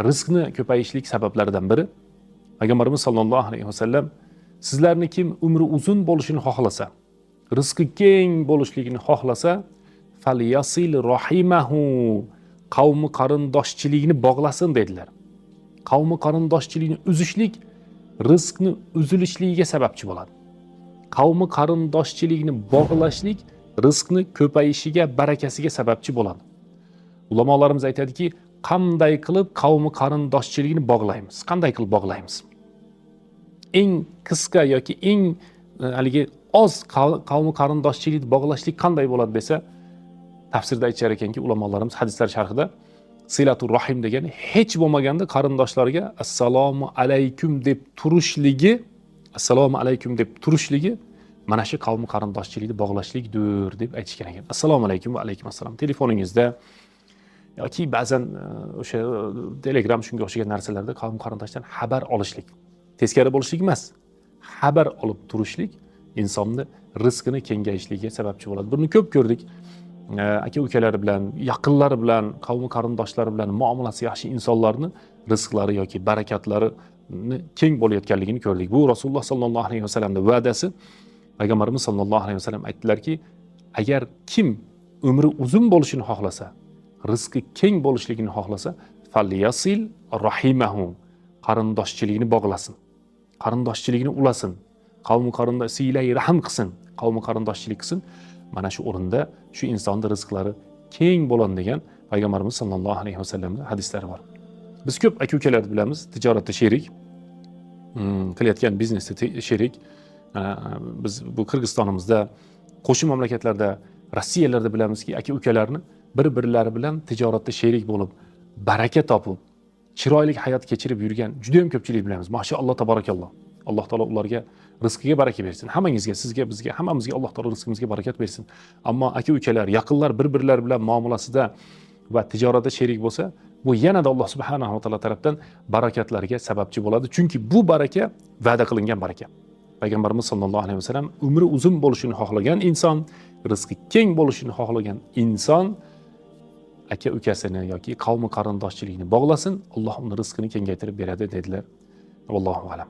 rizqni ko'payishlik sabablaridan biri Payg'ambarimiz sollallohu alayhi vasallam sizlarni kim umri uzun bo'lishini xohlasa, rizqi keng bo'lishligini xohlasa, falyasil rahimahu, qavmi qarindoshchiligini bog'lasin dedilar. Qavmi qarindoshchiligini uzishlik rizqni uzilishligiga sababchi bo'ladi. Qavmi qarindoshchiligini bog'lashlik rizqni ko'payishiga, barakasiga sababchi bo'ladi. Ulamolarimiz aytadiki, qanday qilib qavmi qarindoshchiligini bog'laymiz? Qanday qilib bog'laymiz? Eng qisqa yoki eng haligi oz qavmi qarindoshchilikni bog'lashlik qanday bo'ladi desa, tafsirda aytishar ekanki, ulamolarimiz hadislar sharhida silatur rahim degan hech bo'lmaganda qarindoshlarga assalomu alaykum deb turishligi mana shu qavmi qarindoshchilikni bog'lashlikdir deb aytishgan ekan. Assalomu alaykum va alaykum assalom. Telefoningizda yoki ba'zan o'sha Telegram shunga o'xshagan narsalarda qavm qarindoshdan xabar olishlik, teskari bo'lishlik emas, xabar olib turishlik insonni rizqini kengayishligiga sababchi bo'ladi. Buni ko'p ko'rdik. Aka-ukalari bilan, yaqinlari bilan, qavmi qarindoshlari bilan muomalasi yaxshi insonlarni rizqlari yoki barakatlari keng bo'layotganligini ko'rdik. Bu Rasululloh sollallohu alayhi vasallamning va'dasi. Payg'ambarimiz sollallohu alayhi vasallam aytdilarki, agar kim umri uzun bo'lishini xohlasa, rizqi keng bo'lishligini xohlasa, falyasil rahimahu, qarindoshchiligini bog'lasin, qarindoshchiligini ulasin, qavmi qarindoshiga rahim qilsin, qavmi qarindoshchilik qilsin. Mana shu o'rinda shu insonning rizqlari keng bo'ladi degan Payg'ambarimiz sollallohu alayhi vasallamning hadislari bor. Biz ko'p aka-ukalarni bilamiz, tijoratda sherik, qilayotgan biznesda sherik. Biz bu Qirg'izistonimizda, qo'shni mamlakatlarda, Rossiyalarda bilamizki, aka-ukalarni bir-birlari bilan tijoratda sherik bo'lib, baraka topib, chiroyli hayot kechirib yurgan juda ham ko'pchilik bilamiz. Mashaalloh, tabarakalloh. Alloh taolo ularga rizqiga baraka bersin. Hammangizga, sizga, bizga, hammamizga Alloh taolo rizqimizga barakat bersin. Ammo aka-ukalar, yaqinlar bir-birlari bilan muomalasida va tijoratda sherik bo'lsa, bu yanada Alloh subhanahu va taolo tomonidan barakatlarga sababchi bo'ladi. Chunki bu baraka va'da qilingan baraka. Payg'ambarimiz sollallohu alayhi vasallam umri uzun bo'lishini xohlagan inson, rizqi keng bo'lishini xohlagan inson aka-ukasini yoki qavmi qarindoshchiligini bog'lasin, Alloh uni rizqini kengaytirib beradi dedilar. Vallohu a'lam.